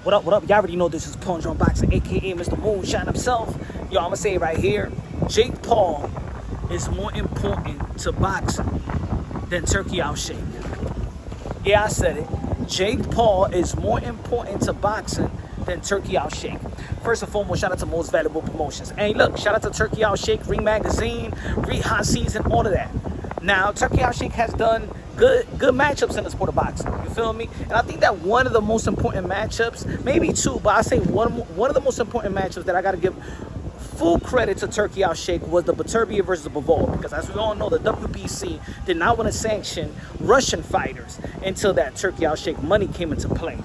What up, what up? Y'all already know this is Punch on Boxing, aka Mr. Moonshine himself. Yo, I'ma say it right here. Jake Paul is more important to boxing than Turki Alalshikh. Yeah, I said it. Jake Paul is more important to boxing than Turki Alalshikh. First and foremost, shout out to Most Valuable Promotions. And look, shout out to Turki Alalshikh, Ring Magazine, Hot Season, all of that. Now, Turki Alalshikh has done good matchups in the sport of boxing. You feel me? And I think that one of the most important matchups, maybe two, but I say one of the most important matchups that I got to give full credit to Turki Alalshikh was the Beterbiev versus Bivol, because as we all know, the WBC did not want to sanction Russian fighters until that Turki Alalshikh money came into play.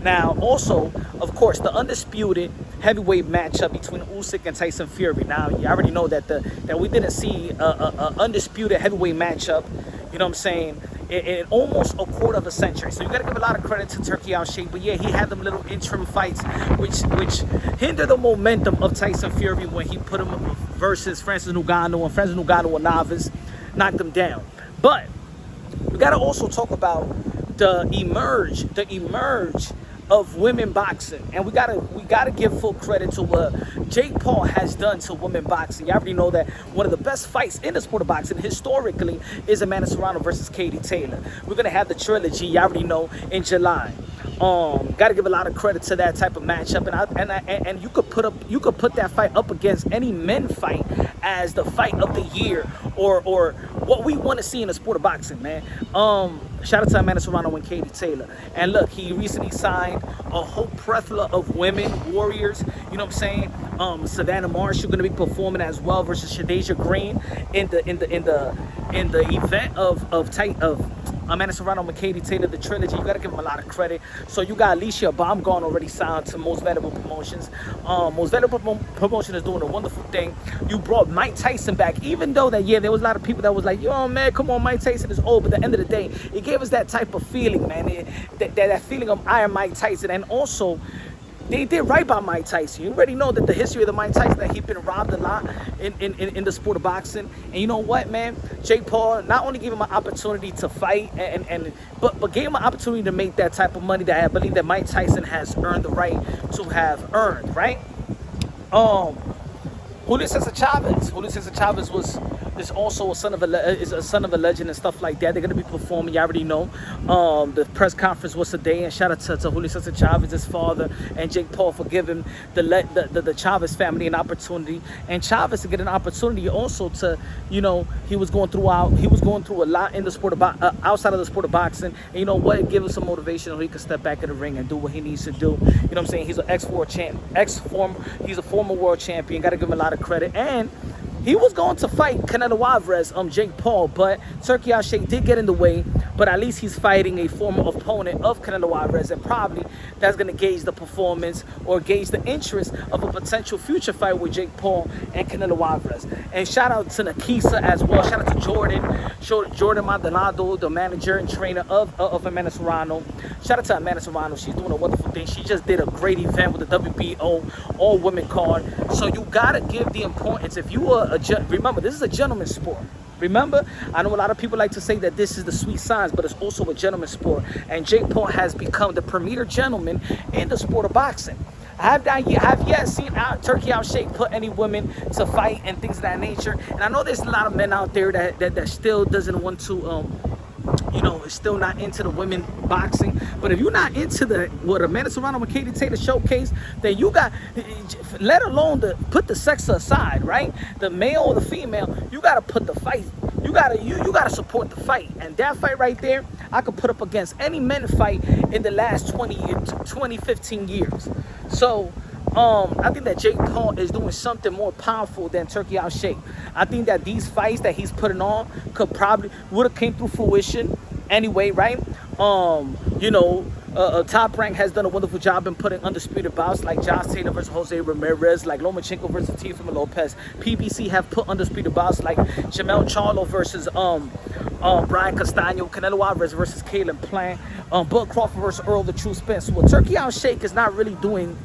Now, also, of course, the undisputed heavyweight matchup between Usyk and Tyson Fury. Now, you already know that we didn't see a undisputed heavyweight matchup, you know what I'm saying, in almost a quarter of a century. So you got to give a lot of credit to Turki Alalshikh. But yeah, he had them little interim fights which hindered the momentum of Tyson Fury when he put him versus Francis Ngannou, and Francis Ngannou, a novice, knocked him down. But we got to also talk about the emerge of women boxing, and we gotta give full credit to what Jake Paul has done to women boxing. You already know that one of the best fights in the sport of boxing historically is Amanda Serrano versus Katie Taylor. We're gonna have the trilogy, you already know, in July. Got to give a lot of credit to that type of matchup, and you could put that fight up against any men fight as the fight of the year, or what we want to see in the sport of boxing, man. Shout out to Amanda Serrano and Katie Taylor. And look, he recently signed a whole plethora of women warriors. You know what I'm saying? Savannah Marshall going to be performing as well versus Shadeja Green in the event of Amanda Serrano and Katie Taylor, the trilogy. You got to give them a lot of credit. So you got Alicia Baumgarn already signed to Most Valuable Promotions. Most Valuable Promotion is doing a wonderful thing. You brought Mike Tyson back, even though that, yeah, there was a lot of people that was like, yo, man, come on, Mike Tyson is old. But at the end of the day, it gave us that type of feeling, man. That feeling of Iron Mike Tyson. And also, they did right by Mike Tyson. You already know that the history of the Mike Tyson, that he's been robbed a lot in the sport of boxing. And you know what, man? Jake Paul not only gave him an opportunity to fight, but gave him an opportunity to make that type of money that I believe that Mike Tyson has earned the right to have earned, right? Julio Cesar Chavez. Julio Cesar Chavez is also a son of a legend and stuff like that. They're gonna be performing. You already know. The press conference was today, and shout out to Julio Cesar Chavez, his father, and Jake Paul for giving the Chavez family an opportunity, and Chavez to get an opportunity also to, you know, he was going through a lot in the sport of outside of the sport of boxing, and you know what, give him some motivation so he can step back in the ring and do what he needs to do. You know what I'm saying? He's an he's a former world champion. Got to give him a lot of credit. And he was going to fight Canelo Alvarez, Jake Paul, but Turki Alalshikh did get in the way. But at least he's fighting a former opponent of Canelo Alvarez, and probably that's going to gauge the performance or gauge the interest of a potential future fight with Jake Paul and Canelo Alvarez. And shout out to Nakisa as well. Shout out to Jordan Maldonado, the manager and trainer of Amanda Serrano. Shout out to Amanda Serrano. She's doing a wonderful thing. She just did a great event with the WBO all-women card. So you got to give the importance. If you are remember, this is a gentleman's sport. Remember, I know a lot of people like to say that this is the sweet science, but it's also a gentleman's sport. And Jake Paul has become the premier gentleman in the sport of boxing. I have yet seen Turki Alalshikh put any women to fight and things of that nature. And I know there's a lot of men out there that still doesn't want to, you know, is still not into the women boxing. But if you're not into what Amanda Serrano and Katie Taylor showcase, then you got, let alone put the sex aside, right? The male or the female, you got to put the fight. You gotta support the fight. And that fight right there, I could put up against any men fight in the last 15 years. So I think that Jake Paul is doing something more powerful than Turki Alalshikh. I think that these fights that he's putting on would have came through fruition anyway, right? You know, Top Rank has done a wonderful job in putting undisputed bouts like Josh Taylor versus Jose Ramirez, like Lomachenko versus Teofimo Lopez. PBC have put undisputed bouts like Jamel Charlo versus Brian Castano, Canelo Alvarez versus Caleb Plant, Bud Crawford versus Earl the True Spence. Well, Turki Alalshikh is not really doing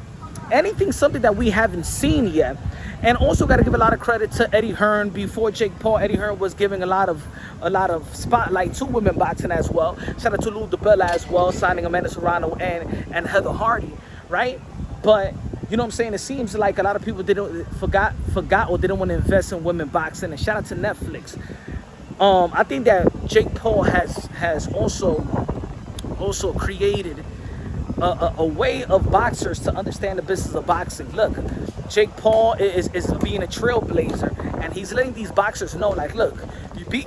something that we haven't seen yet. And also got to give a lot of credit to Eddie Hearn. Before Jake Paul, Eddie Hearn was giving a lot of spotlight to women boxing as well. Shout out to Lou DiBella as well, signing Amanda Serrano and Heather Hardy, right? But you know what I'm saying? It seems like a lot of people forgot or didn't want to invest in women boxing. And shout out to Netflix. I think that Jake Paul has also created a way of boxers to understand the business of boxing. Look, Jake Paul is being a trailblazer, and he's letting these boxers know, like, look, you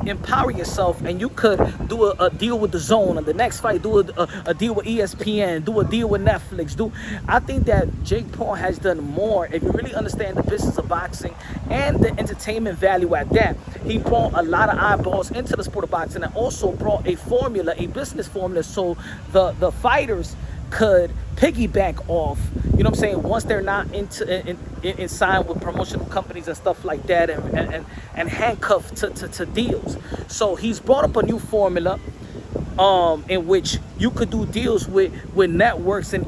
empower yourself, and you could do a deal with the Zone, and the next fight do a deal with ESPN, do a deal with Netflix. I think that Jake Paul has done more. If you really understand the business of boxing and the entertainment value at that, he brought a lot of eyeballs into the sport of boxing, and also brought a business formula, so the fighters could piggyback off, you know what I'm saying, once they're not in sign with promotional companies and stuff like that, and handcuffed to deals. So he's brought up a new formula in which you could do deals with networks and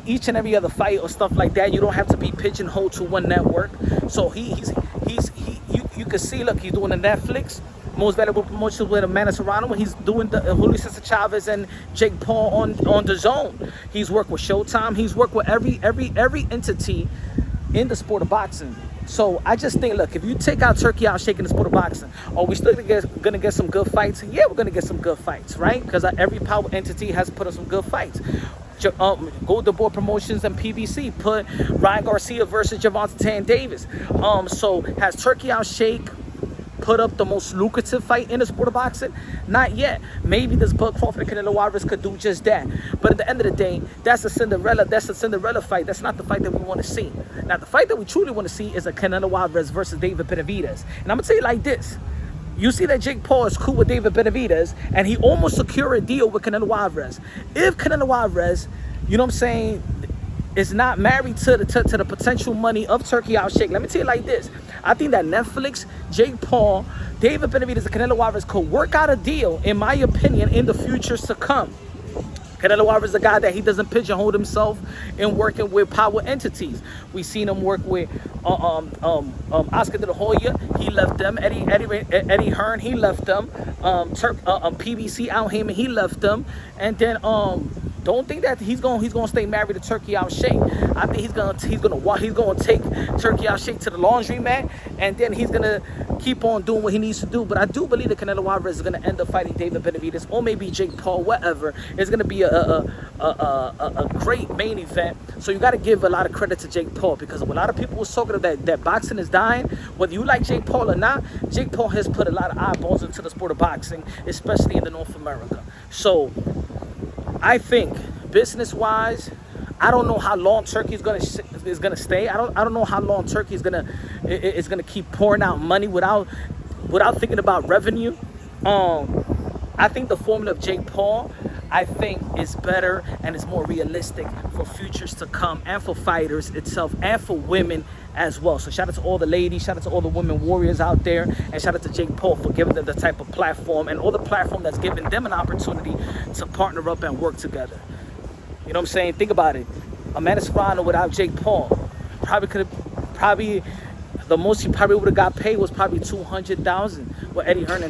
each and every other fight or stuff like that. You don't have to be pigeonholed to one network. So you can see, look, he's doing the Netflix most valuable promotions with Amanda Serrano. He's doing the Julio Cesar Chavez and Jake Paul on the Zone. He's worked with Showtime. He's worked with every entity in the sport of boxing. So I just think, look, if you take out Turki Alalshikh in the sport of boxing, are we still gonna get some good fights? Yeah, we're gonna get some good fights, right? Because every power entity has put on some good fights. Golden Boy Promotions and PBC put Ryan Garcia versus Gervonta Tank Davis. So has Turki Alalshikh put up the most lucrative fight in the sport of boxing? Not yet. Maybe this Bud Crawford and Canelo Alvarez could do just that. But at the end of the day, that's a Cinderella fight. That's not the fight that we want to see. Now, the fight that we truly want to see is a Canelo Alvarez versus David Benavidez. And I'm going to tell you like this. You see that Jake Paul is cool with David Benavidez, and he almost secured a deal with Canelo Alvarez. If Canelo Alvarez, you know what I'm saying, is not married to the potential money of Turki Alalshikh, let me tell you like this. I think that Netflix, Jake Paul, David Benavidez, and Canelo Alvarez could work out a deal, in my opinion, in the futures to come. Canelo Alvarez is a guy that he doesn't pigeonhole himself in working with power entities. We seen him work with Oscar De La Hoya. He left them. Eddie Hearn, he left them. PBC Al Heyman, he left them. And then don't think that he's gonna stay married to Turki Alalshikh. I think he's gonna take Turki Alalshikh to the laundromat, and then he's gonna keep on doing what he needs to do. But I do believe that Canelo Alvarez is gonna end up fighting David Benavidez, or maybe Jake Paul, whatever. It's gonna be a great main event. So you got to give a lot of credit to Jake Paul, because a lot of people was talking about that boxing is dying. Whether you like Jake Paul or not, Jake Paul has put a lot of eyeballs into the sport of boxing, especially in the North America. So I think business-wise, I don't know how long Turkey is gonna stay. I don't know how long Turkey is gonna keep pouring out money without thinking about revenue. I think the formula of Jake Paul, I think, is better and is more realistic for futures to come, and for fighters itself, and for women as well. So shout out to all the ladies, shout out to all the women warriors out there, and shout out to Jake Paul for giving them the type of platform, and all the platform that's giving them an opportunity to partner up and work together. You know what I'm saying? Think about it. Amanda Serrano without Jake Paul the most he probably would have got paid was probably $200,000 with Eddie Hearn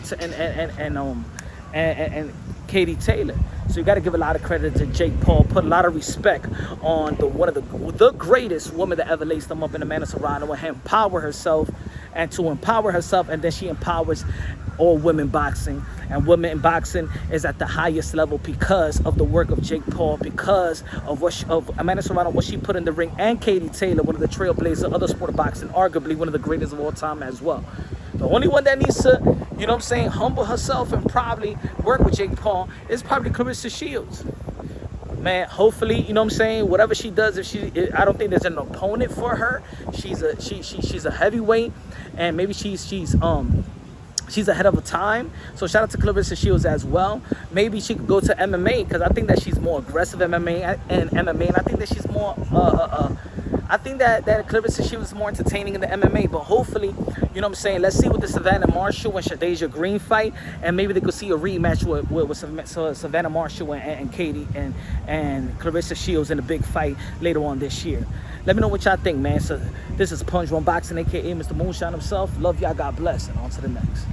and Katie Taylor. So you got to give a lot of credit to Jake Paul. Put a lot of respect on one of the greatest woman that ever laced them up in Amanda Serrano, and empower herself, and then she empowers all women boxing. And women in boxing is at the highest level because of the work of Jake Paul, because of Amanda Serrano, what she put in the ring, and Katie Taylor, one of the trailblazers of other sport of boxing, arguably one of the greatest of all time as well. The only one that needs to, you know what I'm saying, humble herself and probably work with Jake Paul is probably Clarissa Shields. Man, hopefully, you know what I'm saying, whatever she does, I don't think there's an opponent for her. She's a heavyweight, and maybe she's ahead of her time. So shout out to Clarissa Shields as well. Maybe she could go to MMA, because I think that she's more aggressive MMA, and I think that she's more I think that Clarissa Shields is more entertaining in the MMA. But hopefully, you know what I'm saying, let's see what the Savannah Marshall and Shadeja Green fight, and maybe they could see a rematch with Savannah Marshall and Katie and Clarissa Shields in a big fight later on this year. Let me know what y'all think, man. So this is Punch One Boxing, aka Mr. Moonshine himself. Love y'all, God bless, and on to the next.